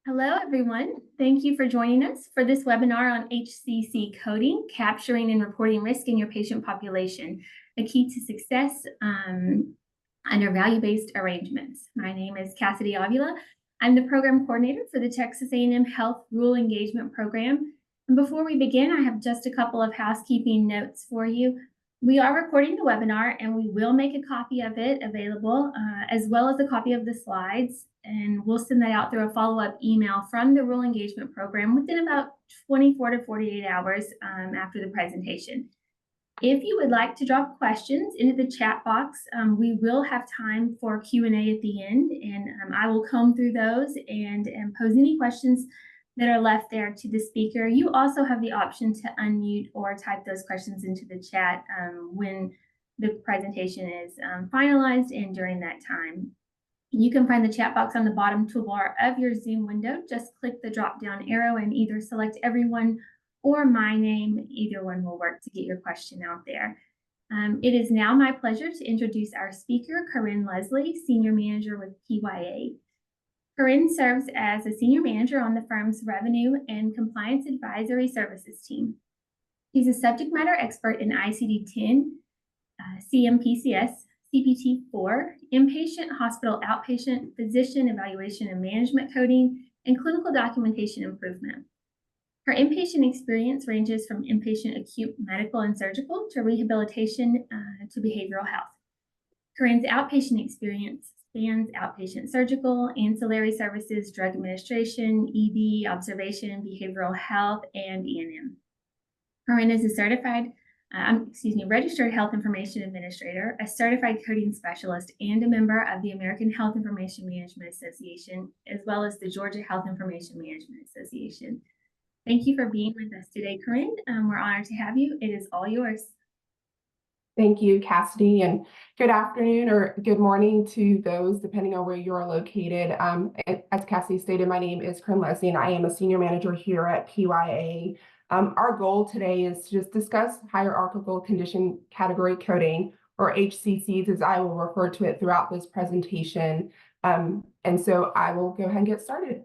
Hello, everyone. Thank you for joining us for this webinar on HCC coding, capturing and reporting risk in your patient population, the key to success under value-based arrangements. My name is Cassidy Avila. I'm the program coordinator for the Texas A&M Health Rural Engagement Program. And before we begin, I have just a couple of housekeeping notes for you. We are recording the webinar and we will make a copy of it available as well as a copy of the slides. And we'll send that out through a follow-up email from the Rural Engagement Program within about 24 to 48 hours after the presentation. If you would like to drop questions into the chat box, we will have time for Q&A at the end, and I will comb through those and pose any questions that are left there to the speaker. You also have the option to unmute or type those questions into the chat when the presentation is finalized and during that time. You can find the chat box on the bottom toolbar of your Zoom window. Just click the drop-down arrow and either select everyone or my name. Either one will work to get your question out there. It is now my pleasure to introduce our speaker, Corinne Leslie, Senior Manager with PYA. Corinne serves as a Senior Manager on the firm's Revenue and Compliance Advisory Services team. She's a subject matter expert in ICD-10, CMPCS, CPT-4, inpatient, hospital, outpatient, physician evaluation and management coding, and clinical documentation improvement. Her inpatient experience ranges from inpatient acute medical and surgical to rehabilitation to behavioral health. Corinne's outpatient experience spans outpatient surgical, ancillary services, drug administration, ED, observation, behavioral health, and E&M. Corinne is a registered health information administrator, a certified coding specialist, and a member of the American Health Information Management Association, as well as the Georgia Health Information Management Association. Thank you for being with us today, Corinne. We're honored to have you. It is all yours. Thank you, Cassidy, and good afternoon or good morning to those, depending on where you are located. As Cassidy stated, my name is Corinne Leslie, and I am a Senior Manager here at PYA. Our goal today is to just discuss hierarchical condition category coding, or HCCs, as I will refer to it throughout this presentation. And so I will go ahead and get started.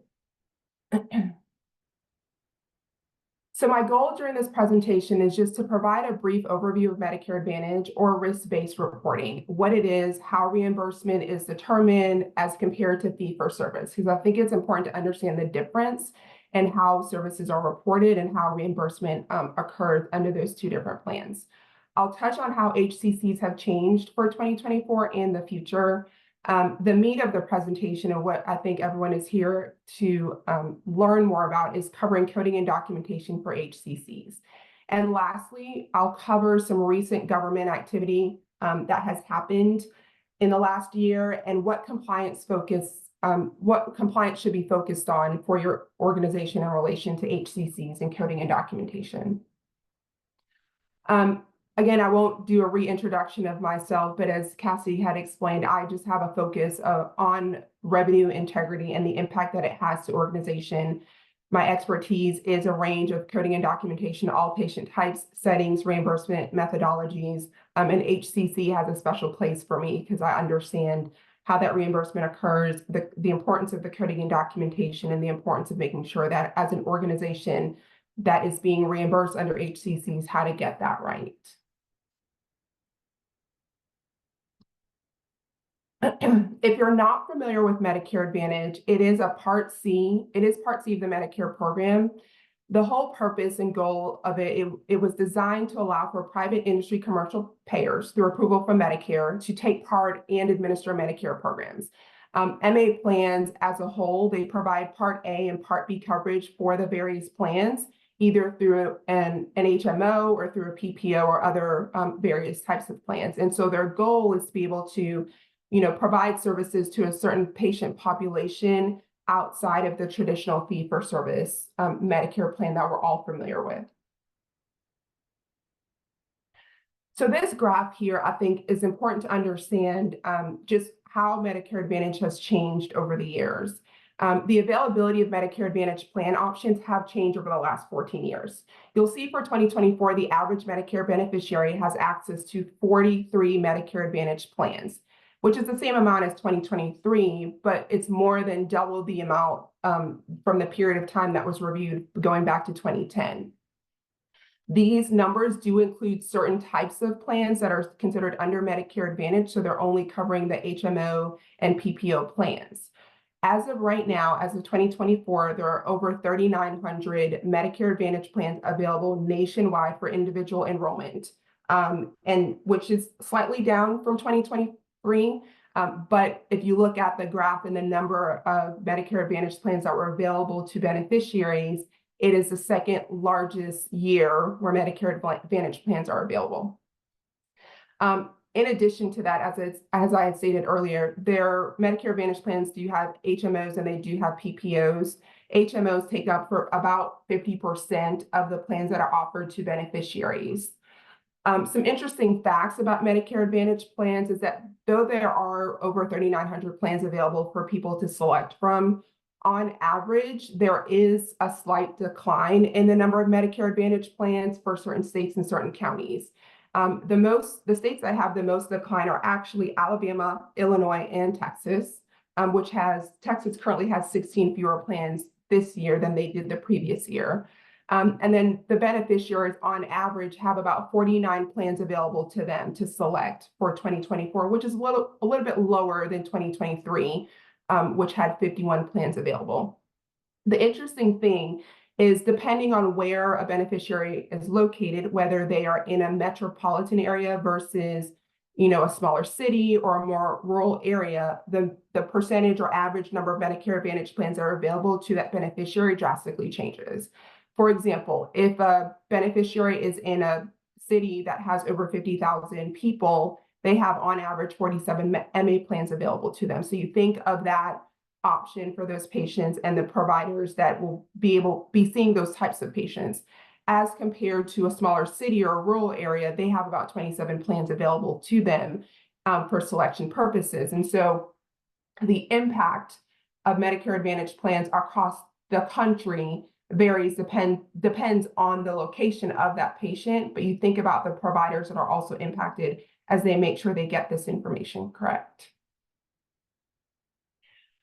So my goal during this presentation is just to provide a brief overview of Medicare Advantage or risk-based reporting, what it is, how reimbursement is determined as compared to fee-for-service, because I think it's important to understand the difference and how services are reported and how reimbursement occurs under those two different plans. I'll touch on how HCCs have changed for 2024 and the future. The meat of the presentation and what I think everyone is here to learn more about is covering coding and documentation for HCCs. And lastly, I'll cover some recent government activity that has happened in the last year and what compliance should be focused on for your organization in relation to HCCs and coding and documentation. Again, I won't do a reintroduction of myself, but as Cassie had explained, I just have a focus on revenue integrity and the impact that it has to organization. My expertise is a range of coding and documentation, all patient types, settings, reimbursement methodologies, and HCC has a special place for me because I understand how that reimbursement occurs, the importance of the coding and documentation, and the importance of making sure that as an organization that is being reimbursed under HCCs, how to get that right. If you're not familiar with Medicare Advantage, it is Part C of the Medicare program. The whole purpose and goal of it was designed to allow for private industry commercial payers through approval from Medicare to take part and administer Medicare programs. MA plans as a whole, they provide Part A and Part B coverage for the various plans, either through an HMO or through a PPO or other various types of plans. And so their goal is to be able to provide services to a certain patient population outside of the traditional fee-for-service Medicare plan that we're all familiar with. So this graph here, I think, is important to understand just how Medicare Advantage has changed over the years. The availability of Medicare Advantage plan options have changed over the last 14 years. You'll see for 2024, the average Medicare beneficiary has access to 43 Medicare Advantage plans. which is the same amount as 2023, but it's more than double the amount from the period of time that was reviewed going back to 2010. These numbers do include certain types of plans that are considered under Medicare Advantage, so they're only covering the HMO and PPO plans. As of right now, as of 2024, there are over 3,900 Medicare Advantage plans available nationwide for individual enrollment, and which is slightly down from 2023. But if you look at the graph and the number of Medicare Advantage plans that were available to beneficiaries, it is the second largest year where Medicare Advantage plans are available. In addition to that, as I had stated earlier, their Medicare Advantage plans do have HMOs and they do have PPOs. HMOs take up for about 50% of the plans that are offered to beneficiaries. Some interesting facts about Medicare Advantage plans is that though there are over 3,900 plans available for people to select from, on average, there is a slight decline in the number of Medicare Advantage plans for certain states and certain counties. The states that have the most decline are actually Alabama, Illinois, and Texas, Texas currently has 16 fewer plans this year than they did the previous year. And then the beneficiaries on average have about 49 plans available to them to select for 2024, which is a little bit lower than 2023. Which had 51 plans available. The interesting thing is depending on where a beneficiary is located, whether they are in a metropolitan area versus, a smaller city or a more rural area, the percentage or average number of Medicare Advantage plans that are available to that beneficiary drastically changes. For example, if a beneficiary is in a city that has over 50,000 people, they have on average 47 MA plans available to them. So you think of that option for those patients and the providers that will be seeing those types of patients. As compared to a smaller city or a rural area, they have about 27 plans available to them for selection purposes. And so the impact of Medicare Advantage plans across the country depends on the location of that patient, but you think about the providers that are also impacted as they make sure they get this information correct.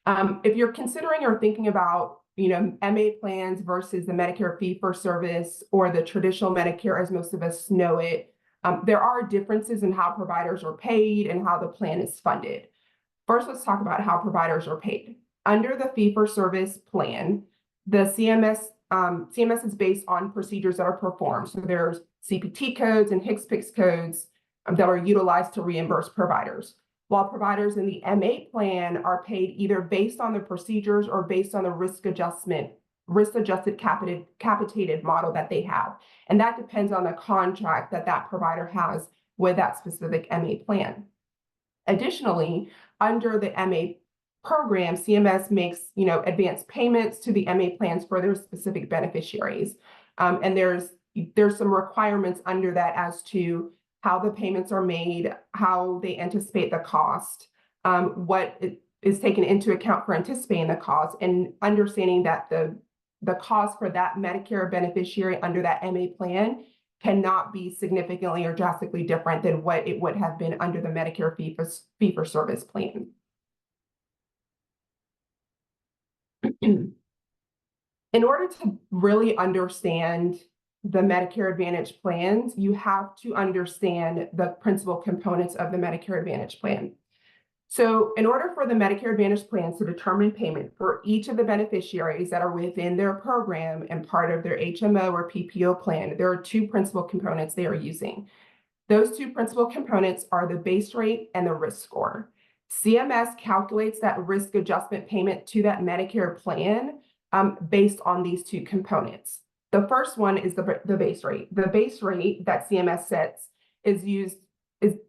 If you're considering or thinking about, MA plans versus the Medicare fee-for-service or the traditional Medicare as most of us know it, there are differences in how providers are paid and how the plan is funded. First, let's talk about how providers are paid. Under the fee-for-service plan, the CMS is based on procedures that are performed. So there's CPT codes and HCC codes that are utilized to reimburse providers, while providers in the MA plan are paid either based on the procedures or based on the risk-adjusted capitated model that they have. And that depends on the contract that provider has with that specific MA plan. Additionally, under the MA program, CMS makes, advanced payments to the MA plans for their specific beneficiaries. And there's some requirements under that as to how the payments are made, how they anticipate the cost, what is taken into account for anticipating the cost, and understanding that the cost for that Medicare beneficiary under that MA plan cannot be significantly or drastically different than what it would have been under the Medicare fee-for-service plan. In order to really understand the Medicare Advantage plans, you have to understand the principal components of the Medicare Advantage plan. So in order for the Medicare Advantage plans to determine payment for each of the beneficiaries that are within their program and part of their HMO or PPO plan, there are two principal components they are using. Those two principal components are the base rate and the risk score. CMS calculates that risk adjustment payment to that Medicare plan based on these two components. The first one is the base rate. The base rate that CMS sets is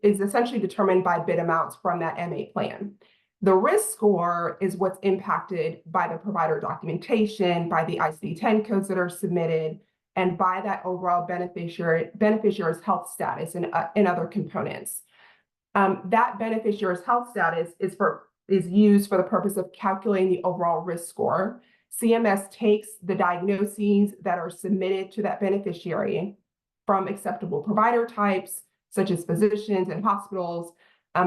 essentially determined by bid amounts from that MA plan. The risk score is what's impacted by the provider documentation, by the ICD-10 codes that are submitted, and by that overall beneficiary's health status and other components. That beneficiary's health status is used for the purpose of calculating the overall risk score. CMS takes the diagnoses that are submitted to that beneficiary from acceptable provider types, such as physicians and hospitals,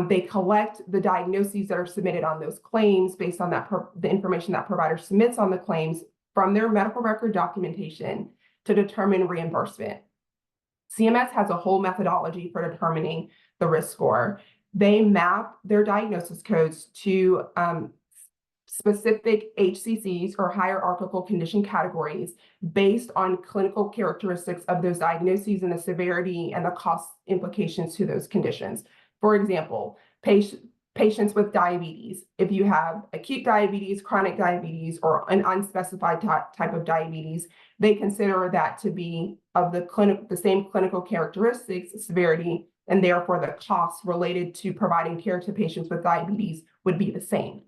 They collect the diagnoses that are submitted on those claims based on the information that provider submits on the claims from their medical record documentation to determine reimbursement. CMS has a whole methodology for determining the risk score. They map their diagnosis codes to specific HCCs or hierarchical condition categories based on clinical characteristics of those diagnoses and the severity and the cost implications to those conditions. For example, patients with diabetes, if you have acute diabetes, chronic diabetes, or an unspecified type of diabetes, they consider that to be of the same clinical characteristics, severity, and therefore the costs related to providing care to patients with diabetes would be the same.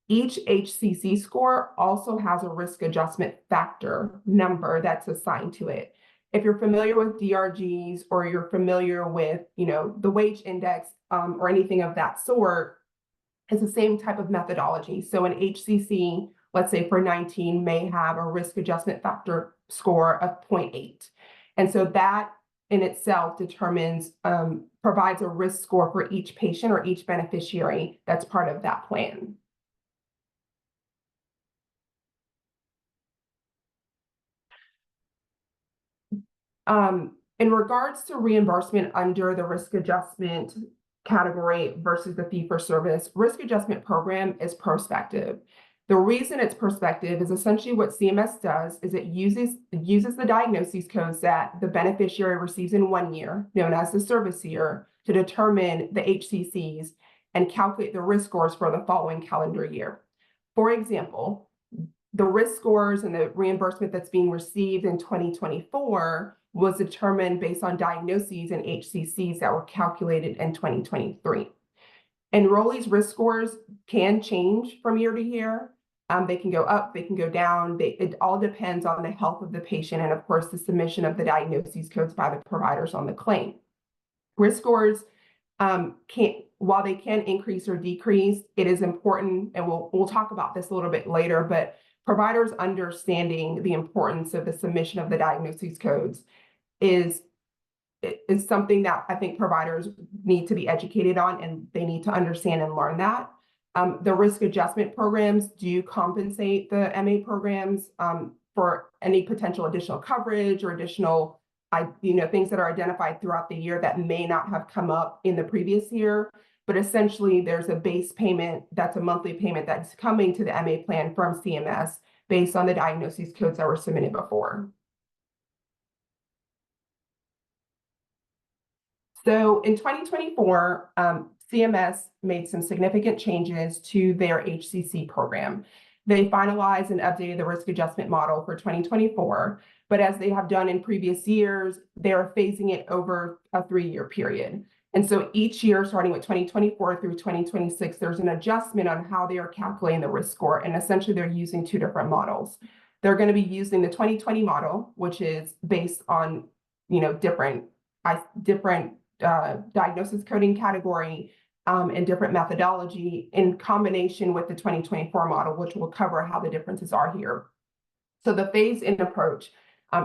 Each HCC score also has a risk adjustment factor number that's assigned to it. If you're familiar with DRGs or you're familiar with, the wage index or anything of that sort, it's the same type of methodology. So an HCC, let's say for 19, may have a risk adjustment factor score of 0.8. And so that in itself provides a risk score for each patient or each beneficiary that's part of that plan. In regards to reimbursement under the risk adjustment category versus the fee-for-service, risk adjustment program is prospective. The reason it's prospective is essentially what CMS does is it uses the diagnosis codes that the beneficiary receives in 1 year, known as the service year, to determine the HCCs and calculate the risk scores for the following calendar year. For example, the risk scores and the reimbursement that's being received in 2024 was determined based on diagnoses and HCCs that were calculated in 2023. Enrollees' risk scores can change from year to year. They can go up, they can go down. It all depends on the health of the patient and, of course, the submission of the diagnoses codes by the providers on the claim. Risk scores while they can increase or decrease, it is important, and we'll talk about this a little bit later, but providers understanding the importance of the submission of the diagnoses codes is something that I think providers need to be educated on, and they need to understand and learn that. The risk adjustment programs do compensate the MA programs for any potential additional coverage or additional things that are identified throughout the year that may not have come up in the previous year. But essentially, there's a base payment that's a monthly payment that's coming to the MA plan from CMS based on the diagnoses codes that were submitted before. So in 2024, CMS made some significant changes to their HCC program. They finalized and updated the risk adjustment model for 2024, but as they have done in previous years, they're phasing it over a 3-year period. And so each year, starting with 2024 through 2026, there's an adjustment on how they are calculating the risk score. And essentially, they're using 2 different models. They're going to be using the 2020 model, which is based on, different diagnosis coding category and different methodology in combination with the 2024 model, which will cover how the differences are here. So the phase-in approach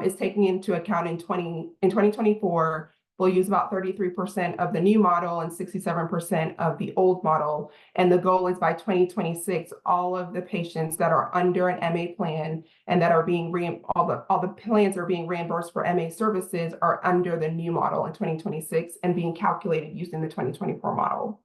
is taking into account in 2024, we'll use about 33% of the new model and 67% of the old model. And the goal is by 2026, all of the patients that are under an MA plan and that are being all the plans are being reimbursed for MA services are under the new model in 2026 and being calculated using the 2024 model.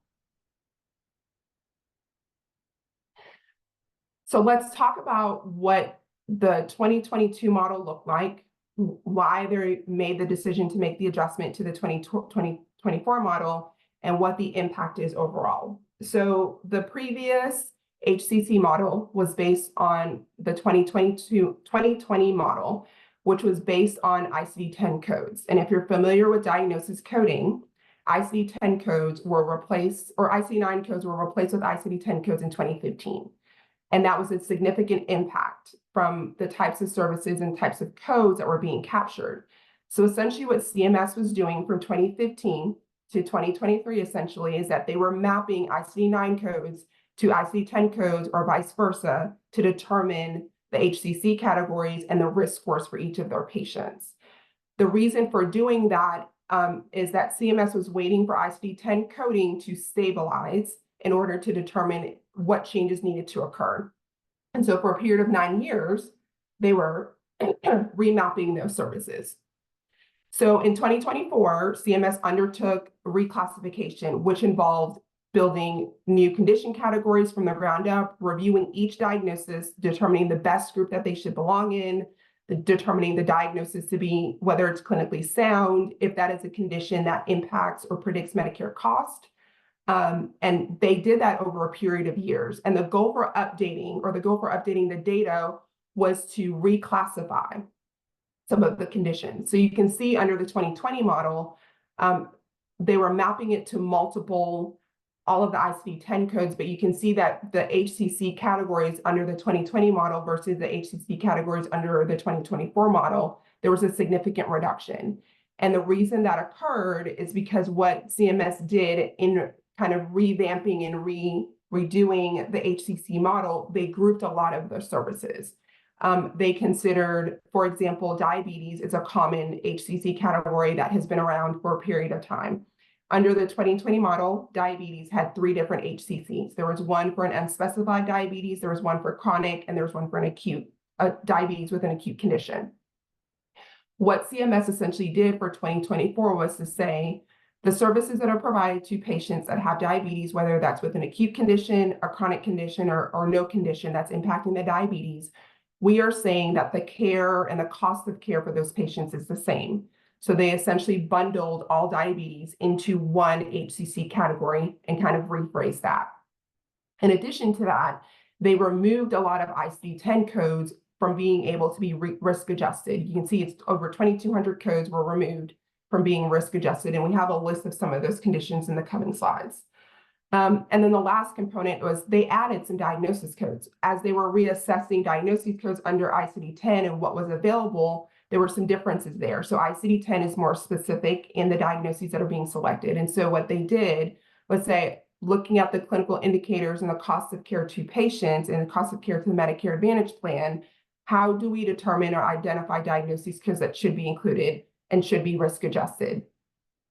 So let's talk about what the 2022 model looked like, why they made the decision to make the adjustment to the 2024 model, and what the impact is overall. So the previous HCC model was based on the 2020 model, which was based on ICD-10 codes. And if you're familiar with diagnosis coding, ICD-10 codes were replaced, or ICD-9 codes were replaced with ICD-10 codes in 2015. And that was a significant impact from the types of services and types of codes that were being captured. So essentially what CMS was doing from 2015 to 2023 essentially is that they were mapping ICD-9 codes to ICD-10 codes or vice versa to determine the HCC categories and the risk scores for each of their patients. The reason for doing that is that CMS was waiting for ICD-10 coding to stabilize in order to determine what changes needed to occur. And so for a period of 9 years, they were remapping those services. So in 2024, CMS undertook reclassification, which involved building new condition categories from the ground up, reviewing each diagnosis, determining the best group that they should belong in, determining the diagnosis to be whether it's clinically sound, if that is a condition that impacts or predicts Medicare cost. And they did that over a period of years. And the goal for updating the data was to reclassify some of the conditions. So you can see under the 2020 model, they were mapping it to all of the ICD-10 codes, but you can see that the HCC categories under the 2020 model versus the HCC categories under the 2024 model, there was a significant reduction. And the reason that occurred is because what CMS did in kind of revamping and redoing the HCC model, they grouped a lot of the services. They considered, for example, diabetes is a common HCC category that has been around for a period of time. Under the 2020 model, diabetes had 3 different HCCs. There was one for an unspecified diabetes, there was one for chronic, and there was one for an acute diabetes with an acute condition. What CMS essentially did for 2024 was to say, the services that are provided to patients that have diabetes, whether that's with an acute condition, a chronic condition, or no condition that's impacting the diabetes, we are saying that the care and the cost of care for those patients is the same. So they essentially bundled all diabetes into one HCC category and kind of rephrased that. In addition to that, they removed a lot of ICD-10 codes from being able to be risk adjusted. You can see it's over 2,200 codes were removed from being risk adjusted, and we have a list of some of those conditions in the coming slides. And then the last component was they added some diagnosis codes. As they were reassessing diagnosis codes under ICD-10 and what was available, there were some differences there. So ICD-10 is more specific in the diagnoses that are being selected. And so what they did was say, looking at the clinical indicators and the cost of care to patients and the cost of care to the Medicare Advantage plan, how do we determine or identify diagnoses codes that should be included and should be risk adjusted?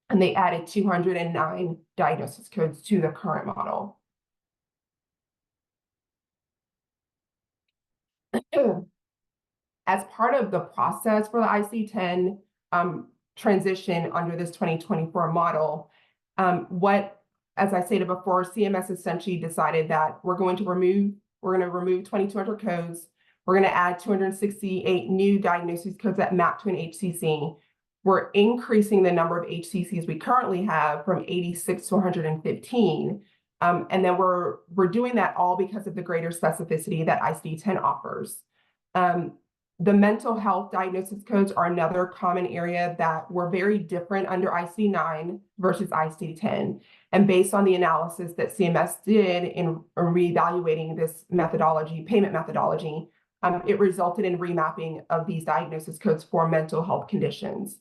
And they added 209 diagnosis codes to the current model. As part of the process for the ICD-10 transition under this 2024 model, as I stated before, CMS essentially decided that we're going to remove 2,200 codes. We're going to add 268 new diagnosis codes that map to an HCC. We're increasing the number of HCCs we currently have from 86 to 115. And then we're doing that all because of the greater specificity that ICD-10 offers. The mental health diagnosis codes are another common area that were very different under ICD-9 versus ICD-10. And based on the analysis that CMS did in reevaluating this payment methodology, it resulted in remapping of these diagnosis codes for mental health conditions.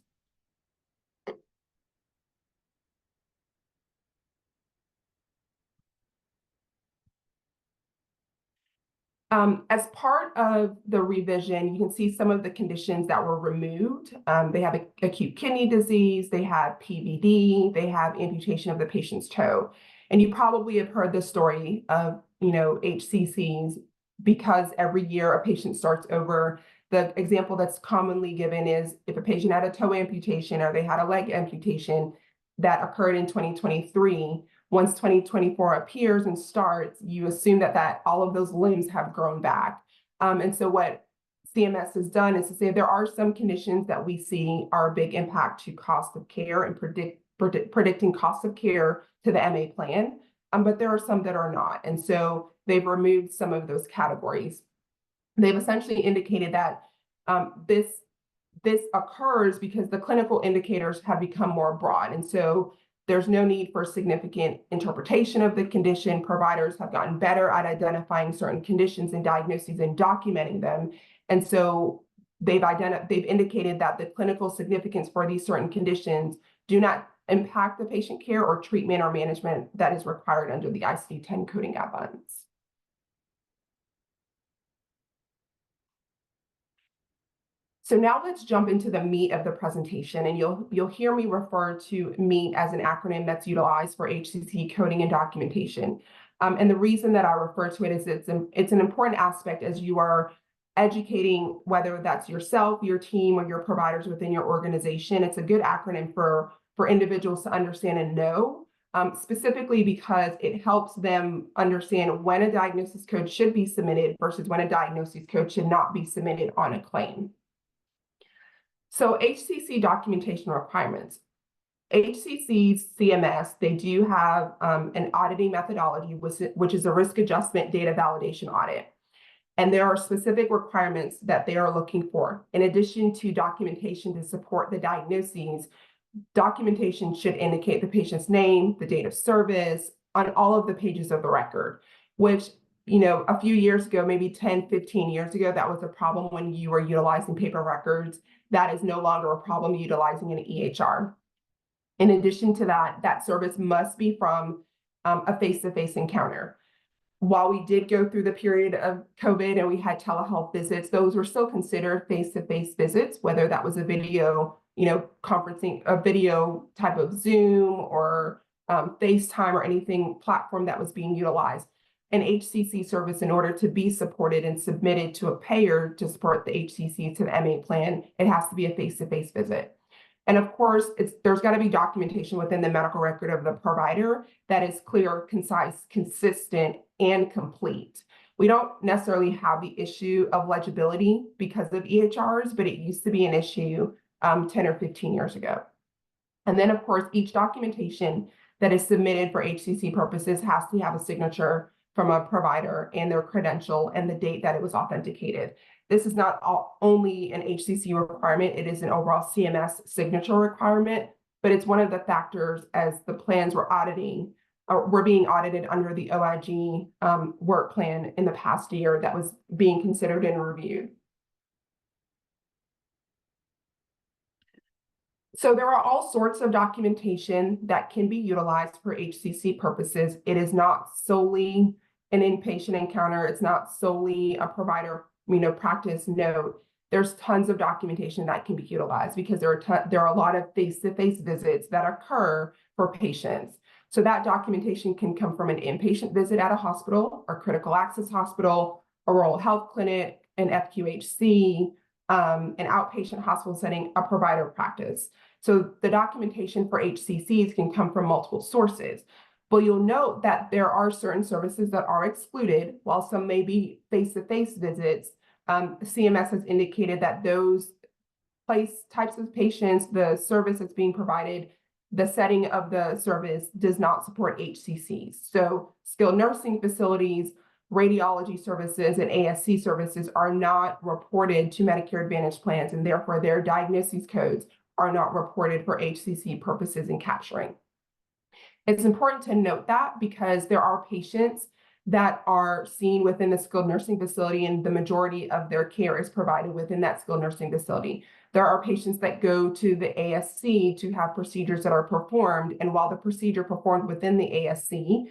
As part of the revision, you can see some of the conditions that were removed. They have acute kidney disease, they have PVD, they have amputation of the patient's toe. And you probably have heard the story of, HCCs, because every year a patient starts over. The example that's commonly given is if a patient had a toe amputation or they had a leg amputation that occurred in 2023, once 2024 appears and starts, you assume that all of those limbs have grown back. And so what CMS has done is to say there are some conditions that we see are a big impact to cost of care and predicting cost of care to the MA plan, but there are some that are not. And so they've removed some of those categories. They've essentially indicated that this occurs because the clinical indicators have become more broad. And so there's no need for significant interpretation of the condition. Providers have gotten better at identifying certain conditions and diagnoses and documenting them. And so they've indicated that the clinical significance for these certain conditions do not impact the patient care or treatment or management that is required under the ICD-10 coding guidelines. So now let's jump into the meat of the presentation, and you'll hear me refer to MEAT as an acronym that's utilized for HCC coding and documentation. And the reason that I refer to it is it's an important aspect as you are educating, whether that's yourself, your team, or your providers within your organization. It's a good acronym for individuals to understand and know, specifically because it helps them understand when a diagnosis code should be submitted versus when a diagnosis code should not be submitted on a claim. So HCC documentation requirements. HCC's CMS, they do have an auditing methodology, which is a risk adjustment data validation audit. And there are specific requirements that they are looking for. In addition to documentation to support the diagnoses, documentation should indicate the patient's name, the date of service on all of the pages of the record, which, a few years ago, maybe 10, 15 years ago, that was a problem when you were utilizing paper records. That is no longer a problem utilizing an EHR. In addition to that, that service must be from a face-to-face encounter. While we did go through the period of COVID and we had telehealth visits, those were still considered face-to-face visits, whether that was a video, conferencing, a video type of Zoom or FaceTime or anything platform that was being utilized. An HCC service, in order to be supported and submitted to a payer to support the HCC to the MA plan, it has to be a face-to-face visit. And of course, there's got to be documentation within the medical record of the provider that is clear, concise, consistent, and complete. We don't necessarily have the issue of legibility because of EHRs, but it used to be an issue 10 or 15 years ago. And then, of course, each documentation that is submitted for HCC purposes has to have a signature from a provider and their credential and the date that it was authenticated. This is not only an HCC requirement, it is an overall CMS signature requirement, but it's one of the factors as the plans were auditing, or were being audited under the OIG work plan in the past year that was being considered and reviewed. So there are all sorts of documentation that can be utilized for HCC purposes. It is not solely an inpatient encounter. It's not solely a provider, practice note. There's tons of documentation that can be utilized because there are a lot of face-to-face visits that occur for patients. So that documentation can come from an inpatient visit at a hospital or critical access hospital, a rural health clinic, an FQHC, an outpatient hospital setting, a provider practice. So the documentation for HCCs can come from multiple sources. But you'll note that there are certain services that are excluded, while some may be face-to-face visits. CMS has indicated that those types of patients, the service that's being provided, the setting of the service does not support HCCs. So skilled nursing facilities, radiology services, and ASC services are not reported to Medicare Advantage plans, and therefore their diagnosis codes are not reported for HCC purposes in capturing. It's important to note that because there are patients that are seen within the skilled nursing facility and the majority of their care is provided within that skilled nursing facility. There are patients that go to the ASC to have procedures that are performed, and while the procedure performed within the ASC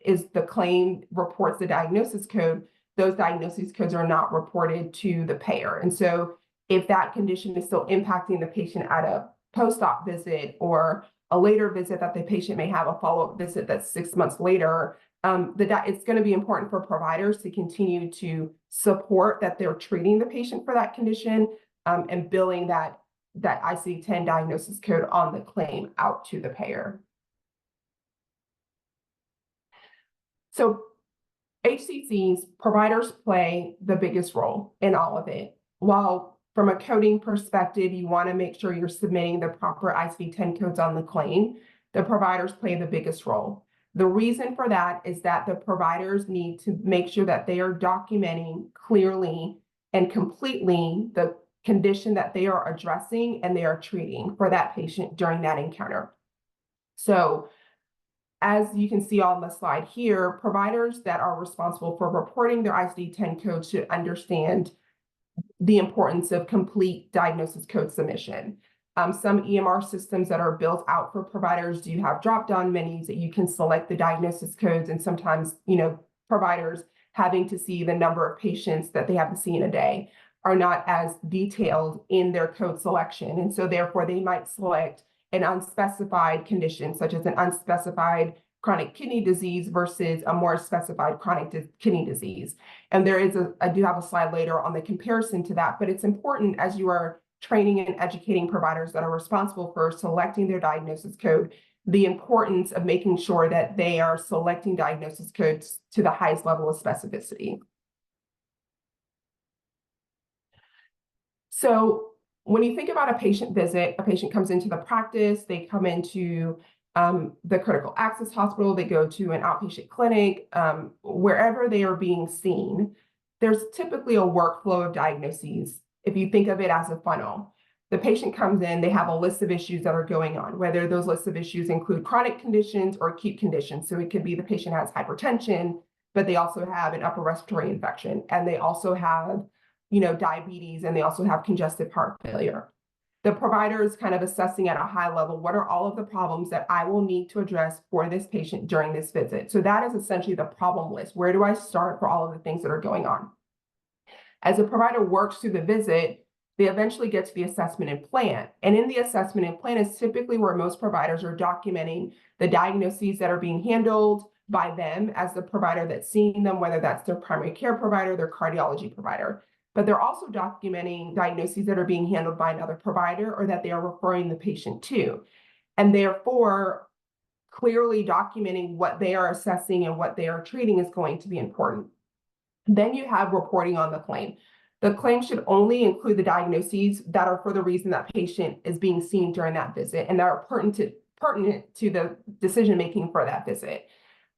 is the claim reports the diagnosis code, those diagnosis codes are not reported to the payer. And so if that condition is still impacting the patient at a post-op visit or a later visit that the patient may have a follow-up visit that's 6 months later, it's going to be important for providers to continue to support that they're treating the patient for that condition and billing that ICD-10 diagnosis code on the claim out to the payer. So HCCs, providers play the biggest role in all of it. While from a coding perspective, you want to make sure you're submitting the proper ICD-10 codes on the claim, the providers play the biggest role. The reason for that is that the providers need to make sure that they are documenting clearly and completely the condition that they are addressing and they are treating for that patient during that encounter. So as you can see on the slide here, providers that are responsible for reporting their ICD-10 codes should understand the importance of complete diagnosis code submission. Some EMR systems that are built out for providers do have drop-down menus that you can select the diagnosis codes, and sometimes, providers having to see the number of patients that they have to see in a day. are not as detailed in their code selection. And so therefore they might select an unspecified condition, such as an unspecified chronic kidney disease versus a more specified chronic kidney disease. And I do have a slide later on the comparison to that, but it's important as you are training and educating providers that are responsible for selecting their diagnosis code, the importance of making sure that they are selecting diagnosis codes to the highest level of specificity. So when you think about a patient visit, a patient comes into the practice, they come into the critical access hospital, they go to an outpatient clinic, wherever they are being seen, there's typically a workflow of diagnoses. If you think of it as a funnel, the patient comes in, they have a list of issues that are going on, whether those lists of issues include chronic conditions or acute conditions. So it could be the patient has hypertension, but they also have an upper respiratory infection, and they also have, diabetes, and they also have congestive heart failure. The provider is kind of assessing at a high level, what are all of the problems that I will need to address for this patient during this visit? So that is essentially the problem list. Where do I start for all of the things that are going on? As a provider works through the visit, they eventually get to the assessment and plan. And in the assessment and plan is typically where most providers are documenting the diagnoses that are being handled by them as the provider that's seeing them, whether that's their primary care provider, their cardiology provider. But they're also documenting diagnoses that are being handled by another provider or that they are referring the patient to. And therefore, clearly documenting what they are assessing and what they are treating is going to be important. Then you have reporting on the claim. The claim should only include the diagnoses that are for the reason that patient is being seen during that visit and that are pertinent to the decision-making for that visit.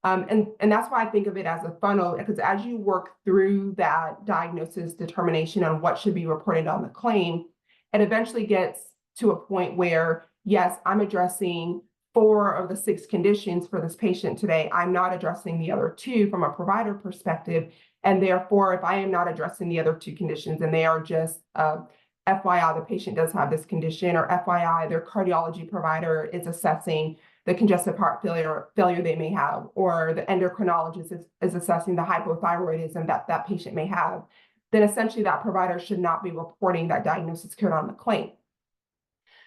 And that's why I think of it as a funnel, because as you work through that diagnosis determination on what should be reported on the claim, it eventually gets to a point where, yes, I'm addressing 4 of the 6 conditions for this patient today. I'm not addressing the other 2 from a provider perspective. And therefore, if I am not addressing the other 2 conditions and they are just FYI, the patient does have this condition, or FYI, their cardiology provider is assessing the congestive heart failure they may have, or the endocrinologist is assessing the hypothyroidism that patient may have, then essentially that provider should not be reporting that diagnosis code on the claim.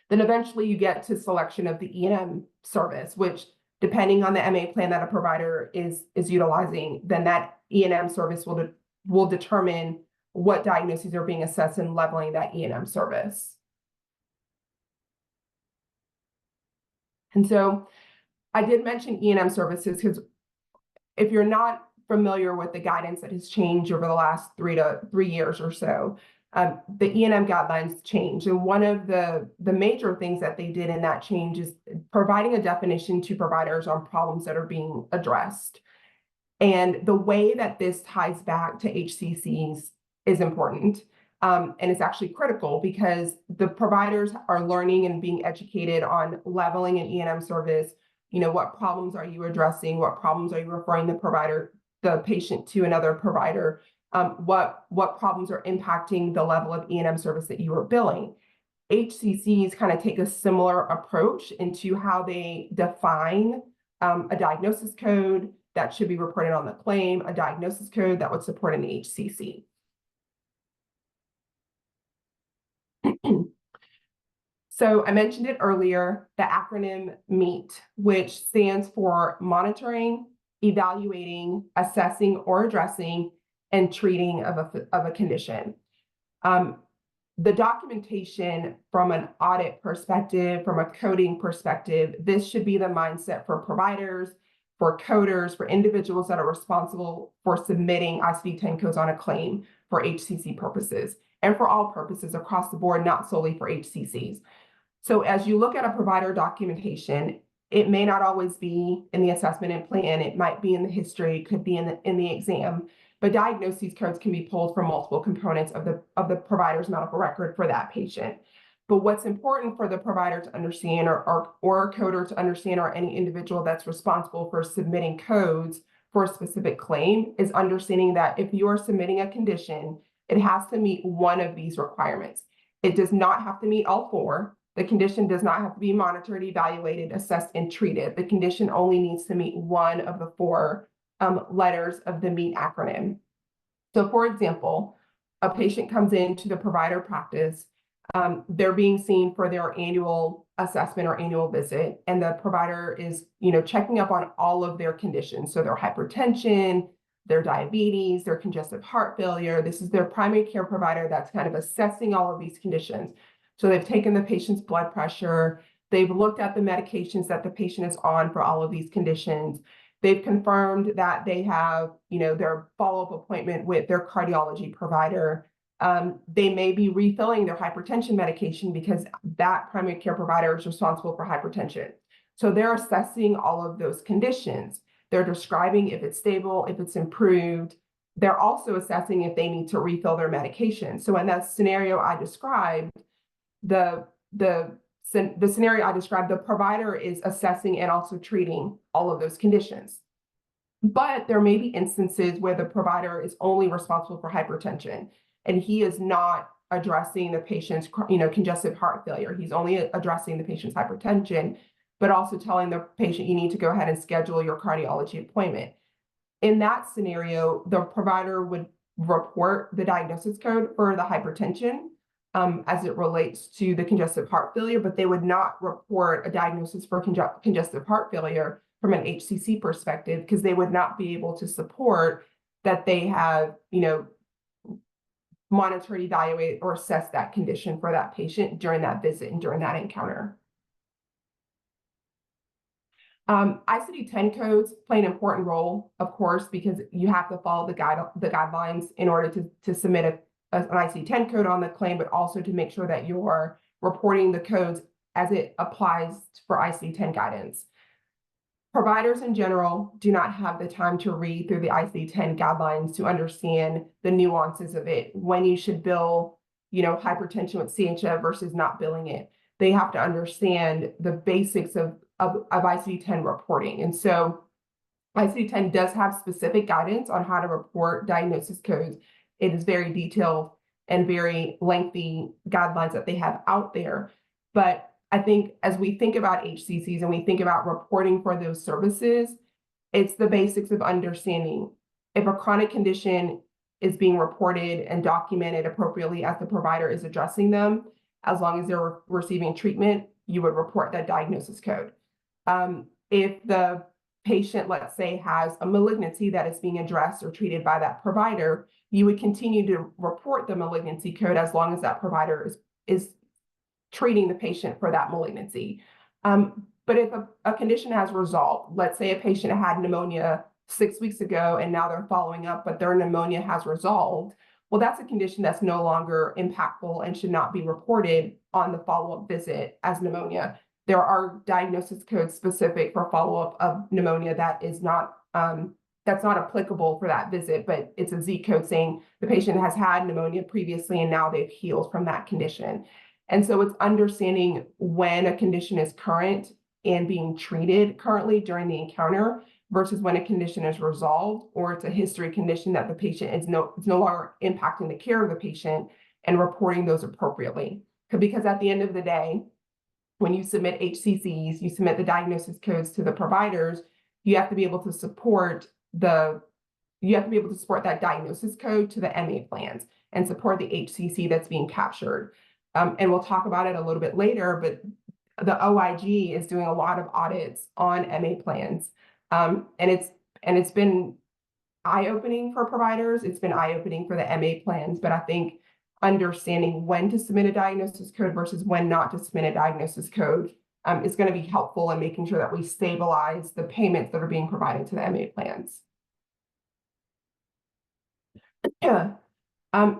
Then eventually you get to selection of the E&M service, which depending on the MA plan that a provider is utilizing, then that E&M service will determine what diagnoses are being assessed and leveling that E&M service. And so I did mention E&M services because if you're not familiar with the guidance that has changed over the last 3 years or so, the E&M guidelines changed. And one of the major things that they did in that change is providing a definition to providers on problems that are being addressed. And the way that this ties back to HCCs is important. And it's actually critical because the providers are learning and being educated on leveling an E&M service. What problems are you addressing? What problems are you referring the patient to another provider? What problems are impacting the level of E&M service that you are billing? HCCs kind of take a similar approach into how they define a diagnosis code that should be reported on the claim, a diagnosis code that would support an HCC. So I mentioned it earlier, the acronym MEET, which stands for monitoring, evaluating, assessing or addressing, and treating of a condition. The documentation from an audit perspective, from a coding perspective, this should be the mindset for providers, for coders, for individuals that are responsible for submitting ICD-10 codes on a claim for HCC purposes, and for all purposes across the board, not solely for HCCs. So as you look at a provider documentation, it may not always be in the assessment and plan, it might be in the history, it could be in the exam, but diagnosis codes can be pulled from multiple components of the provider's medical record for that patient. But what's important for the provider to understand, or a coder to understand, or any individual that's responsible for submitting codes for a specific claim, is understanding that if you are submitting a condition, it has to meet one of these requirements. It does not have to meet all 4. The condition does not have to be monitored, evaluated, assessed, and treated. The condition only needs to meet one of the 4 letters of the MEET acronym. So for example, a patient comes into the provider practice, they're being seen for their annual assessment or annual visit, and the provider is, checking up on all of their conditions. So their hypertension, their diabetes, their congestive heart failure. This is their primary care provider that's kind of assessing all of these conditions. So they've taken the patient's blood pressure, they've looked at the medications that the patient is on for all of these conditions. They've confirmed that they have, their follow-up appointment with their cardiology provider. They may be refilling their hypertension medication because that primary care provider is responsible for hypertension. So they're assessing all of those conditions. They're describing if it's stable, if it's improved. They're also assessing if they need to refill their medication. So in that scenario I described, the scenario I described, the provider is assessing and also treating all of those conditions. But there may be instances where the provider is only responsible for hypertension, and he is not addressing the patient's, congestive heart failure. He's only addressing the patient's hypertension, but also telling the patient, you need to go ahead and schedule your cardiology appointment. In that scenario, the provider would report the diagnosis code for the hypertension as it relates to the congestive heart failure, but they would not report a diagnosis for congestive heart failure from an HCC perspective, because they would not be able to support that they have, monitored, evaluate, or assess that condition for that patient during that visit and during that encounter. ICD-10 codes play an important role, of course, because you have to follow the guidelines in order to submit an ICD-10 code on the claim, but also to make sure that you're reporting the codes as it applies for ICD-10 guidance. Providers in general do not have the time to read through the ICD-10 guidelines to understand the nuances of it, when you should bill, hypertension with CHF versus not billing it. They have to understand the basics of ICD-10 reporting. And so ICD-10 does have specific guidance on how to report diagnosis codes. It is very detailed and very lengthy guidelines that they have out there. But I think as we think about HCCs and we think about reporting for those services, it's the basics of understanding if a chronic condition is being reported and documented appropriately as the provider is addressing them. As long as they're receiving treatment, you would report that diagnosis code. If the patient, let's say, has a malignancy that is being addressed or treated by that provider, you would continue to report the malignancy code as long as that provider is treating the patient for that malignancy. But if a condition has resolved, let's say a patient had pneumonia 6 weeks ago and now they're following up, but their pneumonia has resolved, well, that's a condition that's no longer impactful and should not be reported on the follow-up visit as pneumonia. There are diagnosis codes specific for follow-up of pneumonia that is not that's not applicable for that visit, but it's a Z code saying the patient has had pneumonia previously and now they've healed from that condition. And so it's understanding when a condition is current and being treated currently during the encounter versus when a condition is resolved or it's a history condition that the patient is no longer impacting the care of the patient, and reporting those appropriately. Because at the end of the day, when you submit HCCs, you submit the diagnosis codes to the providers, you have to be able to support that diagnosis code to the MA plans and support the HCC that's being captured. And we'll talk about it a little bit later, but the OIG is doing a lot of audits on MA plans. And it's been eye-opening for providers. It's been eye-opening for the MA plans, but I think understanding when to submit a diagnosis code versus when not to submit a diagnosis code is going to be helpful in making sure that we stabilize the payments that are being provided to the MA plans.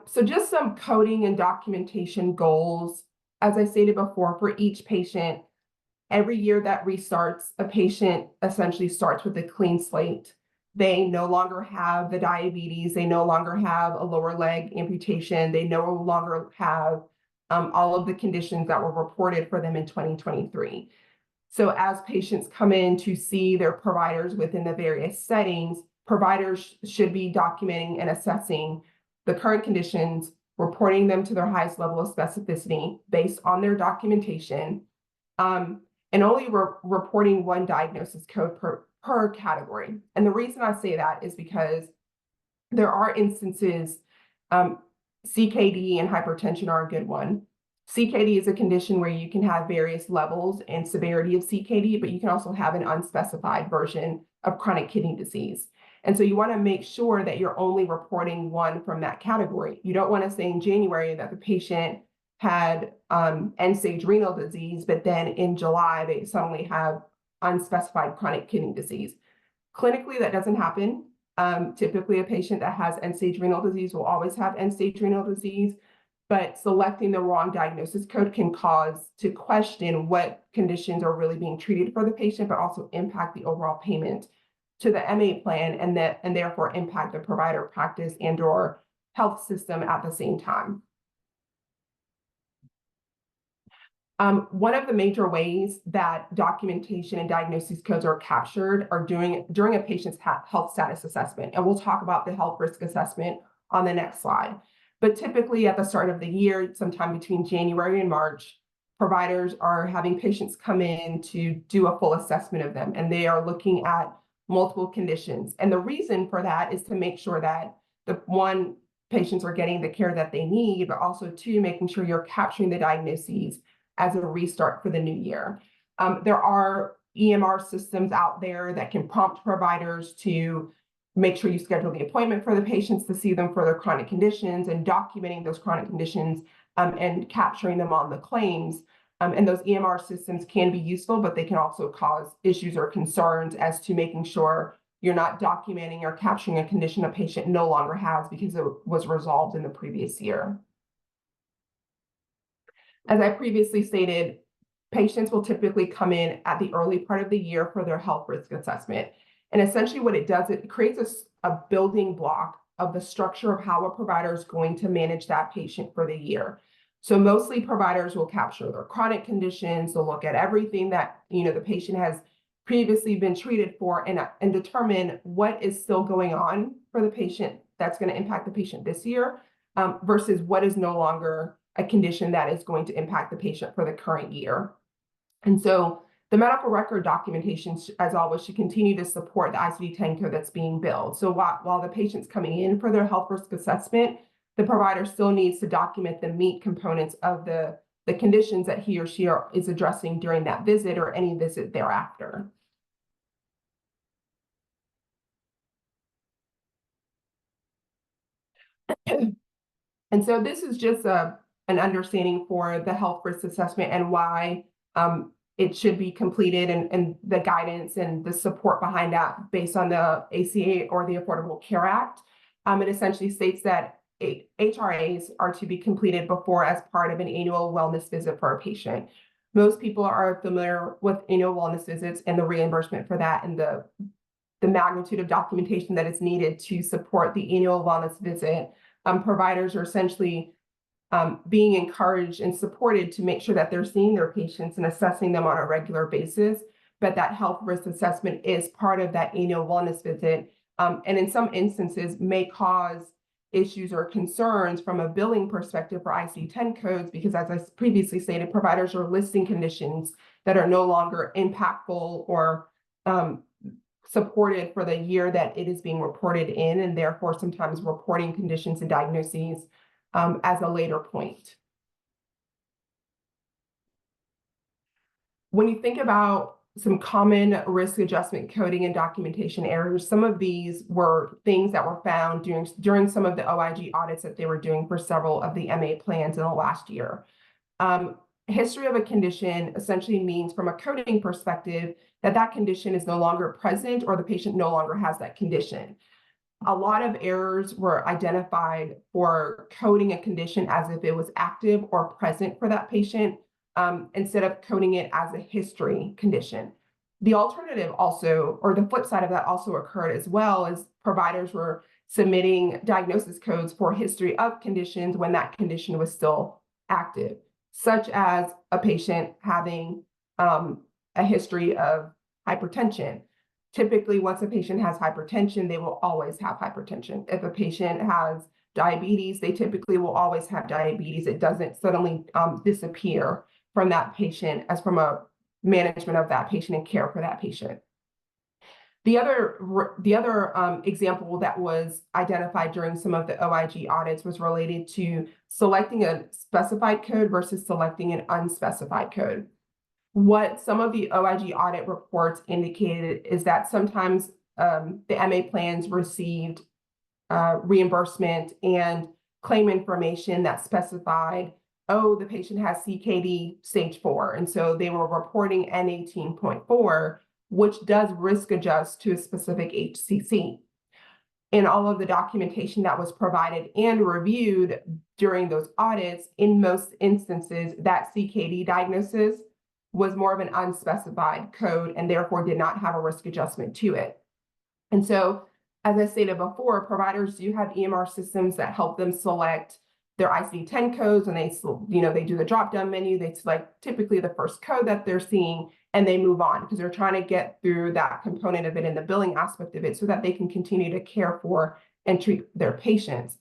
So just some coding and documentation goals. As I stated before, for each patient, every year that restarts, a patient essentially starts with a clean slate. They no longer have the diabetes. They no longer have a lower leg amputation. They no longer have all of the conditions that were reported for them in 2023. So as patients come in to see their providers within the various settings, providers should be documenting and assessing the current conditions, reporting them to their highest level of specificity based on their documentation, and only reporting one diagnosis code per category. And the reason I say that is because there are instances CKD and hypertension are a good one. CKD is a condition where you can have various levels and severity of CKD, but you can also have an unspecified version of chronic kidney disease. And so you want to make sure that you're only reporting one from that category. You don't want to say in January that the patient had end-stage renal disease, but then in July they suddenly have unspecified chronic kidney disease. Clinically, that doesn't happen. Typically, a patient that has end-stage renal disease will always have end-stage renal disease, but selecting the wrong diagnosis code can cause to question what conditions are really being treated for the patient, but also impact the overall payment to the MA plan and therefore impact the provider practice and or health system at the same time. One of the major ways that documentation and diagnosis codes are captured are during a patient's health status assessment. And we'll talk about the health risk assessment on the next slide. But typically at the start of the year, sometime between January and March, providers are having patients come in to do a full assessment of them, and they are looking at multiple conditions. And the reason for that is to make sure that patients are getting the care that they need, but also two, making sure you're capturing the diagnoses as a restart for the new year. There are EMR systems out there that can prompt providers to make sure you schedule the appointment for the patients to see them for their chronic conditions and documenting those chronic conditions and capturing them on the claims. And those EMR systems can be useful, but they can also cause issues or concerns as to making sure you're not documenting or capturing a condition a patient no longer has because it was resolved in the previous year. As I previously stated, patients will typically come in at the early part of the year for their health risk assessment. And essentially what it does, it creates a building block of the structure of how a provider is going to manage that patient for the year. So mostly providers will capture their chronic conditions, they'll look at everything that the patient has previously been treated for and determine what is still going on for the patient that's going to impact the patient this year versus what is no longer a condition that is going to impact the patient for the current year. And so the medical record documentation, as always, should continue to support the ICD-10 code that's being billed. So while the patient's coming in for their health risk assessment, the provider still needs to document the meat components of the conditions that he or she is addressing during that visit or any visit thereafter. And so this is just an understanding for the health risk assessment and why it should be completed and the guidance and the support behind that based on the ACA or the Affordable Care Act. It essentially states that HRAs are to be completed before as part of an annual wellness visit for a patient. Most people are familiar with annual wellness visits and the reimbursement for that and the magnitude of documentation that is needed to support the annual wellness visit. Providers are essentially being encouraged and supported to make sure that they're seeing their patients and assessing them on a regular basis, but that health risk assessment is part of that annual wellness visit, and in some instances may cause issues or concerns from a billing perspective for ICD-10 codes, because as I previously stated, providers are listing conditions that are no longer impactful or supported for the year that it is being reported in, and therefore sometimes reporting conditions and diagnoses as a later point. When you think about some common risk adjustment coding and documentation errors, some of these were things that were found during some of the OIG audits that they were doing for several of the MA plans in the last year. History of a condition essentially means from a coding perspective that condition is no longer present or the patient no longer has that condition. A lot of errors were identified for coding a condition as if it was active or present for that patient, instead of coding it as a history condition. The alternative also, or the flip side of that also occurred as well, as providers were submitting diagnosis codes for history of conditions when that condition was still active, such as a patient having a history of hypertension. Typically, once a patient has hypertension, they will always have hypertension. If a patient has diabetes, they typically will always have diabetes. It doesn't suddenly disappear from that patient as from a management of that patient and care for that patient. The other example that was identified during some of the OIG audits was related to selecting a specified code versus selecting an unspecified code. What some of the OIG audit reports indicated is that sometimes the MA plans received reimbursement and claim information that specified, oh, the patient has CKD stage 4. And so they were reporting N18.4, which does risk adjust to a specific HCC. In all of the documentation that was provided and reviewed during those audits, in most instances, that CKD diagnosis was more of an unspecified code and therefore did not have a risk adjustment to it. And so, as I stated before, providers do have EMR systems that help them select their ICD-10 codes, and they do the drop-down menu. They select typically the first code that they're seeing, and they move on because they're trying to get through that component of it and the billing aspect of it so that they can continue to care for and treat their patients.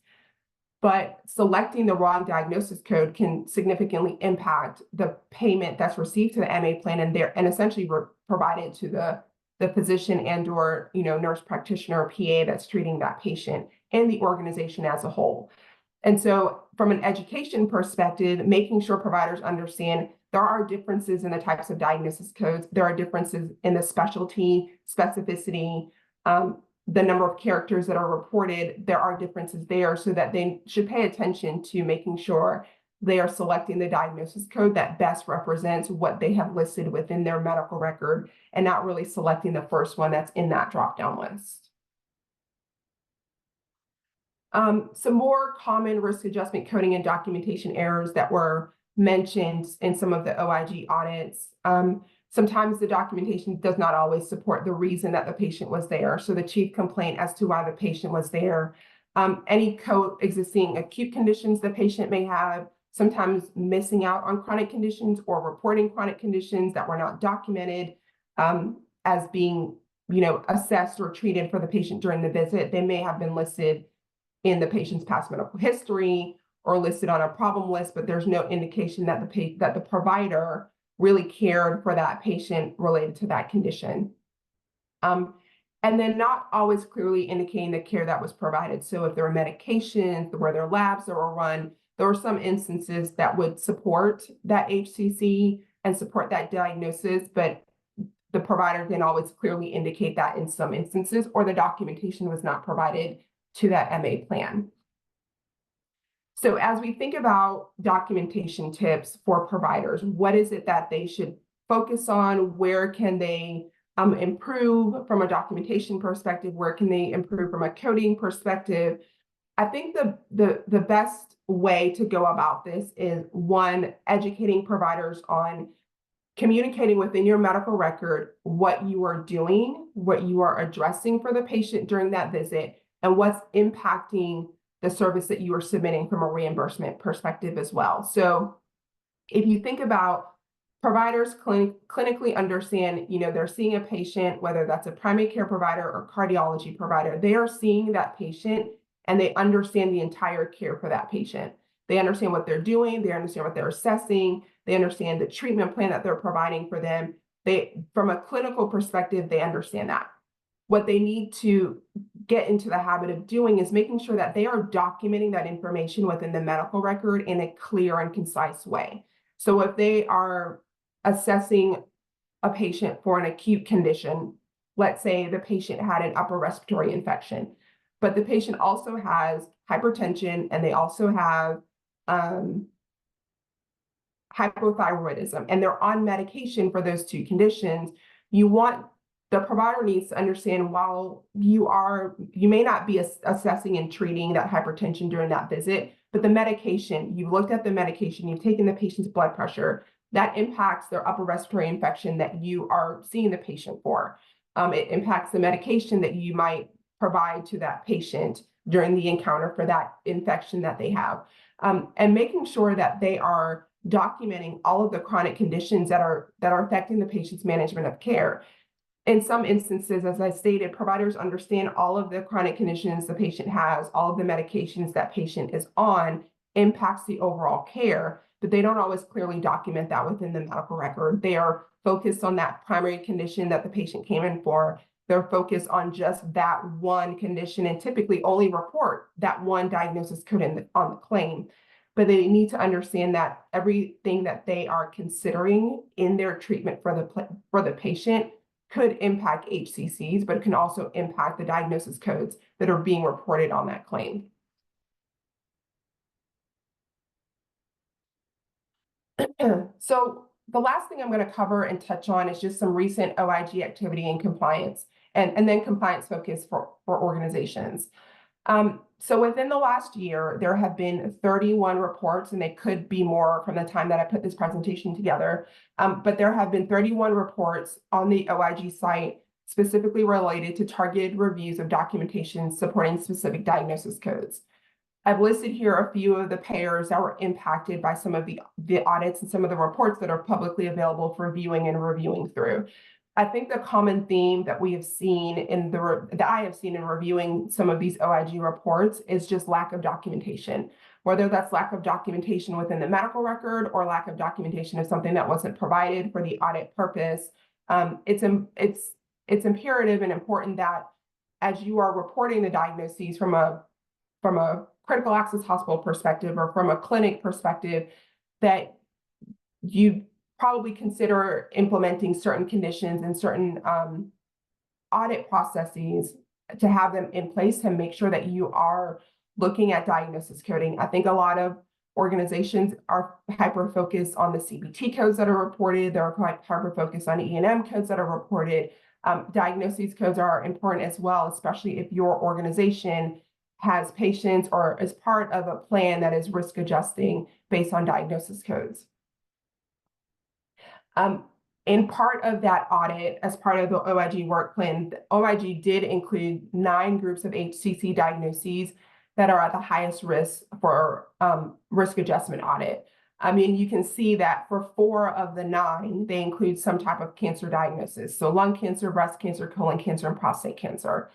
But selecting the wrong diagnosis code can significantly impact the payment that's received to the MA plan and essentially provided to the physician and or nurse practitioner or PA that's treating that patient and the organization as a whole. And so from an education perspective, making sure providers understand there are differences in the types of diagnosis codes. There are differences in the specialty, specificity, the number of characters that are reported. There are differences there, so that they should pay attention to making sure they are selecting the diagnosis code that best represents what they have listed within their medical record and not really selecting the first one that's in that drop-down list. Some more common risk adjustment coding and documentation errors that were mentioned in some of the OIG audits. Sometimes the documentation does not always support the reason that the patient was there. So the chief complaint as to why the patient was there. Any coexisting acute conditions the patient may have, sometimes missing out on chronic conditions or reporting chronic conditions that were not documented as being assessed or treated for the patient during the visit. They may have been listed in the patient's past medical history or listed on a problem list, but there's no indication that the provider really cared for that patient related to that condition. And then not always clearly indicating the care that was provided. So if there were medications, where there labs that were run, there were some instances that would support that HCC and support that diagnosis, but the provider didn't always clearly indicate that in some instances, or the documentation was not provided to that MA plan. So as we think about documentation tips for providers, what is it that they should focus on? Where can they improve from a documentation perspective? Where can they improve from a coding perspective? I think the best way to go about this is, one, educating providers on communicating within your medical record what you are doing, what you are addressing for the patient during that visit, and what's impacting the service that you are submitting from a reimbursement perspective as well. So if you think about providers clinically understand, they're seeing a patient, whether that's a primary care provider or cardiology provider, they are seeing that patient and they understand the entire care for that patient. They understand what they're doing, they understand what they're assessing, they understand the treatment plan that they're providing for them. From a clinical perspective, they understand that. What they need to get into the habit of doing is making sure that they are documenting that information within the medical record in a clear and concise way. So if they are assessing a patient for an acute condition, let's say the patient had an upper respiratory infection, but the patient also has hypertension and they also have hypothyroidism, and they're on medication for those two conditions, the provider needs to understand, while you may not be assessing and treating that hypertension during that visit, but the medication, you've looked at the medication, you've taken the patient's blood pressure, that impacts their upper respiratory infection that you are seeing the patient for. It impacts the medication that you might provide to that patient during the encounter for that infection that they have. And making sure that they are documenting all of the chronic conditions that are affecting the patient's management of care. In some instances, as I stated, providers understand all of the chronic conditions the patient has, all of the medications that patient is on impacts the overall care, but they don't always clearly document that within the medical record. They are focused on that primary condition that the patient came in for, they're focused on just that one condition and typically only report that one diagnosis code on the claim. But they need to understand that everything that they are considering in their treatment for the patient could impact HCCs, but it can also impact the diagnosis codes that are being reported on that claim. So the last thing I'm going to cover and touch on is just some recent OIG activity and compliance, and then compliance focus for organizations. So within the last year, there have been 31 reports, and they could be more from the time that I put this presentation together. But there have been 31 reports on the OIG site specifically related to targeted reviews of documentation supporting specific diagnosis codes. I've listed here a few of the payers that were impacted by some of the audits and some of the reports that are publicly available for viewing and reviewing through. I think the common theme that we have seen that I have seen in reviewing some of these OIG reports is just lack of documentation, whether that's lack of documentation within the medical record or lack of documentation of something that wasn't provided for the audit purpose. It's imperative and important that as you are reporting the diagnoses from a critical access hospital perspective or from a clinic perspective, that you probably consider implementing certain conditions and certain audit processes to have them in place to make sure that you are looking at diagnosis coding. I think a lot of organizations are hyper-focused on the CPT codes that are reported. They're hyper-focused on E&M codes that are reported. Diagnoses codes are important as well, especially if your organization has patients or is part of a plan that is risk adjusting based on diagnosis codes. In part of that audit, as part of the OIG work plan, the OIG did include 9 groups of HCC diagnoses that are at the highest risk for risk adjustment audit. I mean, you can see that for 4 of the 9, they include some type of cancer diagnosis. So lung cancer, breast cancer, colon cancer, and prostate cancer.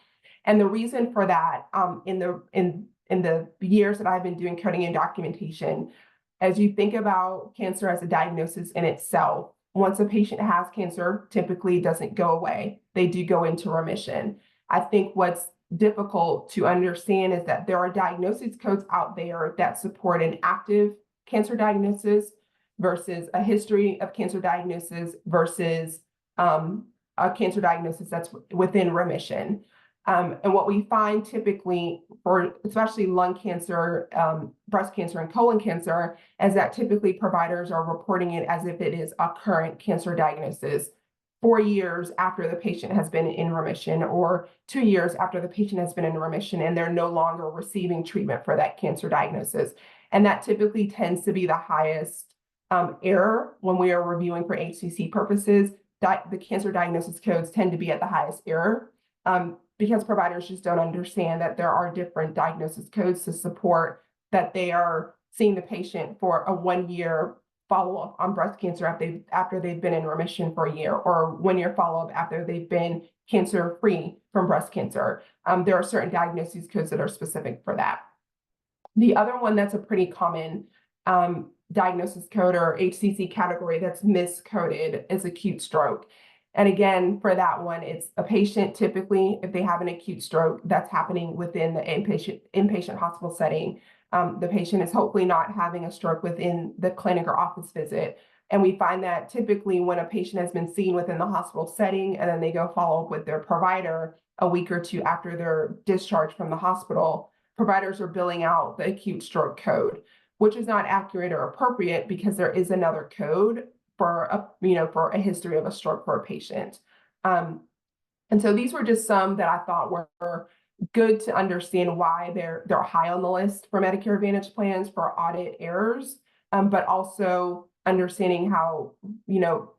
And the reason for that, in the years that I've been doing coding and documentation, as you think about cancer as a diagnosis in itself, once a patient has cancer, typically doesn't go away. They do go into remission. I think what's difficult to understand is that there are diagnosis codes out there that support an active cancer diagnosis versus a history of cancer diagnosis versus a cancer diagnosis that's within remission. And what we find typically for especially lung cancer, breast cancer, and colon cancer is that typically providers are reporting it as if it is a current cancer diagnosis 4 years after the patient has been in remission or 2 years after the patient has been in remission and they're no longer receiving treatment for that cancer diagnosis. And that typically tends to be the highest error when we are reviewing for HCC purposes. The cancer diagnosis codes tend to be at the highest error. Because providers just don't understand that there are different diagnosis codes to support that they are seeing the patient for a 1-year follow-up on breast cancer after they've been in remission for a year, or 1-year follow-up after they've been cancer-free from breast cancer. There are certain diagnosis codes that are specific for that. The other one that's a pretty common diagnosis code or HCC category that's miscoded is acute stroke. And again, for that one, it's a patient typically, if they have an acute stroke that's happening within the inpatient hospital setting, the patient is hopefully not having a stroke within the clinic or office visit. And we find that typically when a patient has been seen within the hospital setting and then they go follow up with their provider a week or 2 after their discharge from the hospital, providers are billing out the acute stroke code, which is not accurate or appropriate because there is another code for a history of a stroke for a patient. And so these were just some that I thought were good to understand why they're high on the list for Medicare Advantage plans for audit errors, but also understanding how,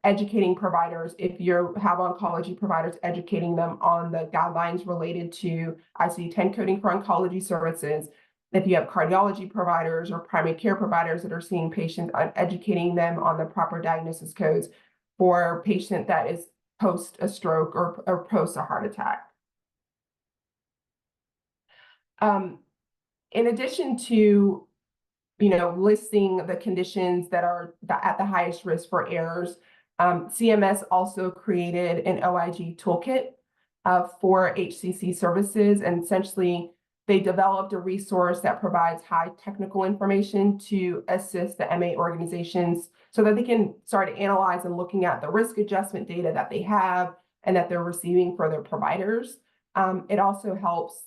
educating providers, if you have oncology providers, educating them on the guidelines related to ICD-10 coding for oncology services. If you have cardiology providers or primary care providers that are seeing patients, educating them on the proper diagnosis codes for a patient that is post a stroke or post a heart attack. In addition to, listing the conditions that are at the highest risk for errors, CMS also created an OIG toolkit. for HCC services, and essentially they developed a resource that provides high technical information to assist the MA organizations so that they can start analyzing and looking at the risk adjustment data that they have and that they're receiving for their providers. It also helps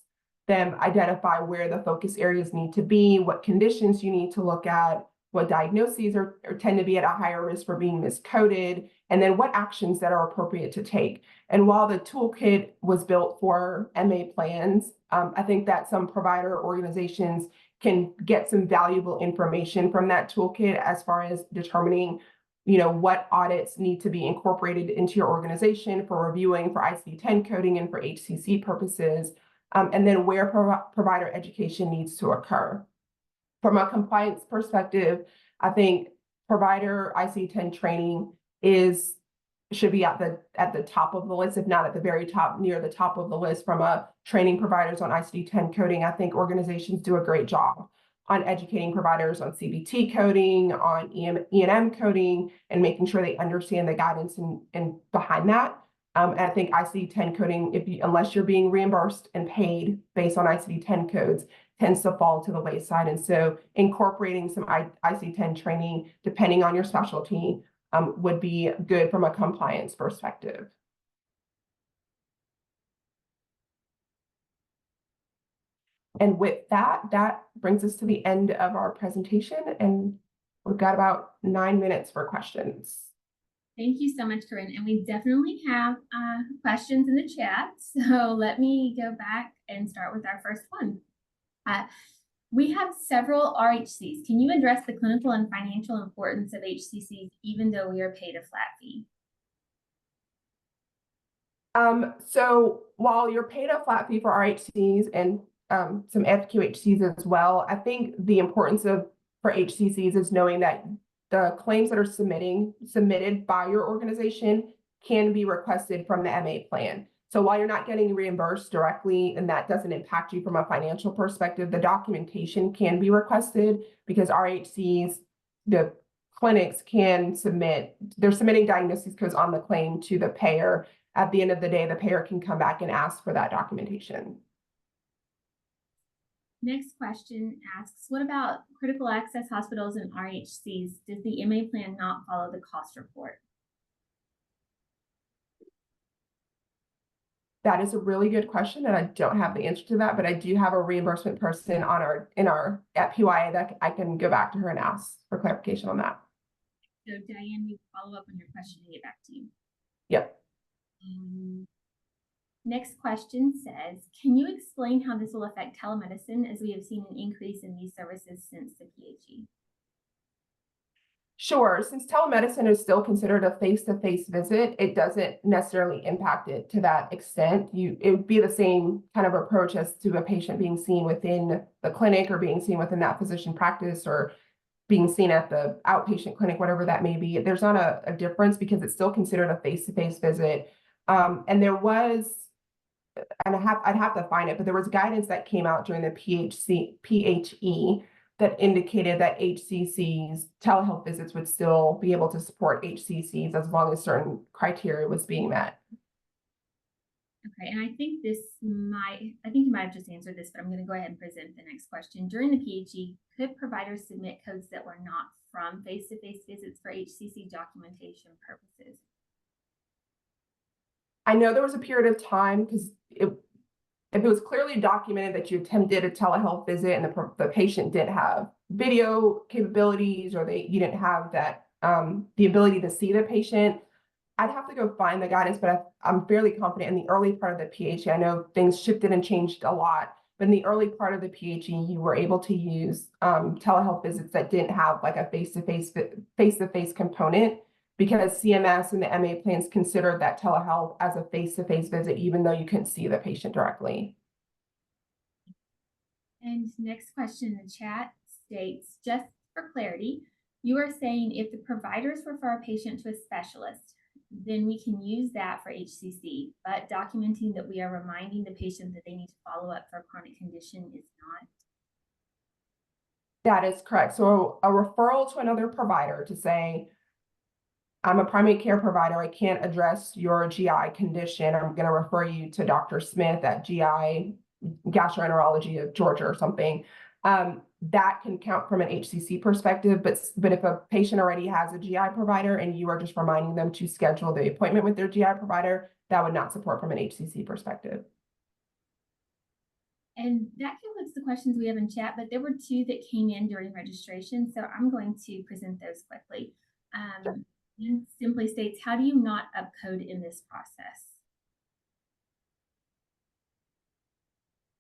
them identify where the focus areas need to be, what conditions you need to look at, what diagnoses are tend to be at a higher risk for being miscoded, and then what actions that are appropriate to take. And while the toolkit was built for MA plans, I think that some provider organizations can get some valuable information from that toolkit as far as determining, what audits need to be incorporated into your organization for reviewing for ICD-10 coding and for HCC purposes, and then where provider education needs to occur. From a compliance perspective, I think provider ICD-10 training should be at the top of the list, if not at the very top, near the top of the list from training providers on ICD-10 coding. I think organizations do a great job on educating providers on CBT coding, on E&M coding, and making sure they understand the guidance and behind that. And I think ICD-10 coding, unless you're being reimbursed and paid based on ICD-10 codes, tends to fall to the wayside. And so incorporating some ICD-10 training, depending on your specialty, would be good from a compliance perspective. And with that, that brings us to the end of our presentation, and we've got about 9 minutes for questions. Thank you so much, Corinne. And we definitely have questions in the chat. So let me go back and start with our first one. We have several RHCs. Can you address the clinical and financial importance of HCCs, even though we are paid a flat fee? So while you're paid a flat fee for RHCs and some FQHCs as well, I think the importance for HCCs is knowing that the claims that are submitted by your organization can be requested from the MA plan. So while you're not getting reimbursed directly, and that doesn't impact you from a financial perspective, the documentation can be requested because RHCs, the clinics they're submitting diagnosis codes on the claim to the payer. At the end of the day, the payer can come back and ask for that documentation. Next question asks, what about critical access hospitals and RHCs? Does the MA plan not follow the cost report? That is a really good question, and I don't have the answer to that, but I do have a reimbursement person at PYA that I can go back to her and ask for clarification on that. So Diane, we follow up on your question and get back to you. Yep. Next question says, can you explain how this will affect telemedicine, as we have seen an increase in these services since the PHE? Sure. Since telemedicine is still considered a face-to-face visit, it doesn't necessarily impact it to that extent. It would be the same kind of approach as to a patient being seen within the clinic or being seen within that physician practice or being seen at the outpatient clinic, whatever that may be. There's not a difference because it's still considered a face-to-face visit. And there was, and I'd have to find it, but there was guidance that came out during the PHE that indicated that HCCs, telehealth visits would still be able to support HCCs as long as certain criteria was being met. Okay, and I think you might have just answered this, but I'm going to go ahead and present the next question. During the PHE, could providers submit codes that were not from face-to-face visits for HCC documentation purposes? I know there was a period of time because if it was clearly documented that you attempted a telehealth visit and the patient didn't have video capabilities or you didn't have that the ability to see the patient, I'd have to go find the guidance, but I'm fairly confident in the early part of the PHE. I know things shifted and changed a lot, but in the early part of the PHE, you were able to use telehealth visits that didn't have like a face-to-face component, because CMS and the MA plans considered that telehealth as a face-to-face visit, even though you couldn't see the patient directly. And next question in the chat states, just for clarity, you are saying if the providers refer a patient to a specialist, then we can use that for HCC, but documenting that we are reminding the patient that they need to follow up for a chronic condition is not? That is correct. So a referral to another provider to say, I'm a primary care provider. I can't address your GI condition. I'm going to refer you to Dr. Smith at GI gastroenterology of Georgia or something. That can count from an HCC perspective, but if a patient already has a GI provider and you are just reminding them to schedule the appointment with their GI provider, that would not support from an HCC perspective. And that concludes the questions we have in chat, but there were two that came in during registration, so I'm going to present those quickly. Sure. It simply states, how do you not upcode in this process?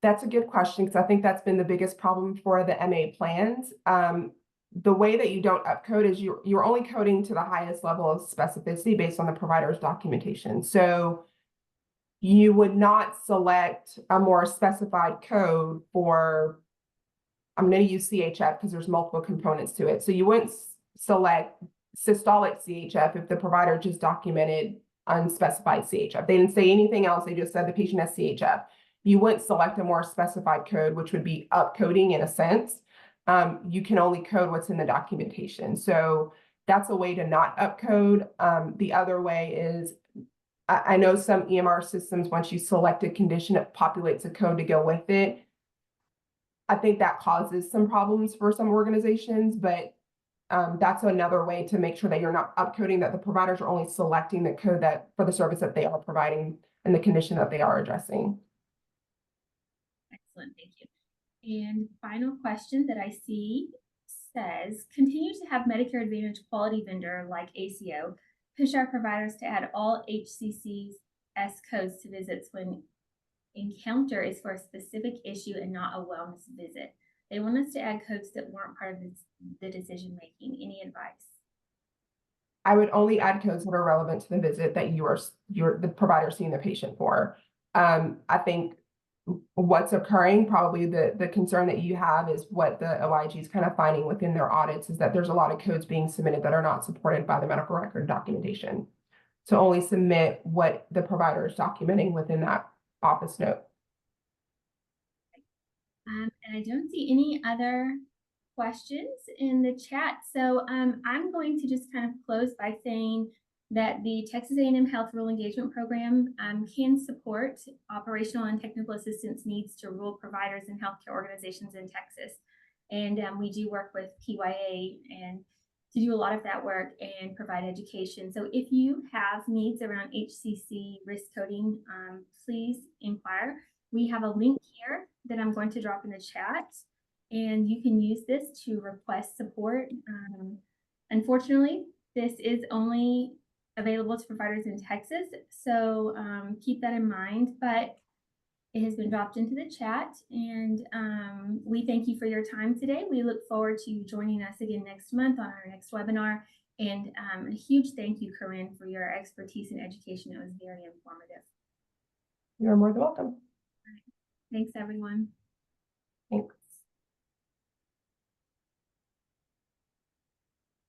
That's a good question, because I think that's been the biggest problem for the MA plans. The way that you don't upcode is you're only coding to the highest level of specificity based on the provider's documentation. So you would not select a more specified code for, I'm going to use CHF because there's multiple components to it. So you wouldn't select systolic CHF if the provider just documented unspecified CHF. They didn't say anything else. They just said the patient has CHF. You wouldn't select a more specified code, which would be upcoding in a sense. You can only code what's in the documentation. So that's a way to not upcode. The other way is, I know some EMR systems, once you select a condition, it populates a code to go with it. I think that causes some problems for some organizations, but that's another way to make sure that you're not upcoding, that the providers are only selecting the code that for the service that they are providing and the condition that they are addressing. Excellent, thank you. And final question that I see says, continue to have Medicare Advantage quality vendor like ACO push our providers to add all HCC's S codes to visits when encounter is for a specific issue and not a wellness visit. They want us to add codes that weren't part of the decision making. Any advice? I would only add codes that are relevant to the visit that you're the provider seeing the patient for. I think what's occurring, probably the concern that you have is what the OIG is kind of finding within their audits, is that there's a lot of codes being submitted that are not supported by the medical record documentation. So only submit what the provider is documenting within that office note. And I don't see any other questions in the chat. So I'm going to just kind of close by saying that the Texas A&M Health Rural Engagement Program can support operational and technical assistance needs to rural providers and healthcare organizations in Texas. And we do work with PYA and to do a lot of that work and provide education. So if you have needs around HCC risk coding, please inquire. We have a link here that I'm going to drop in the chat, and you can use this to request support. Unfortunately, this is only available to providers in Texas, so keep that in mind, but it has been dropped into the chat, and we thank you for your time today. We look forward to you joining us again next month on our next webinar, and a huge thank you, Corinne, for your expertise and education. It was very informative. You're more than welcome. Thanks, everyone. Thanks.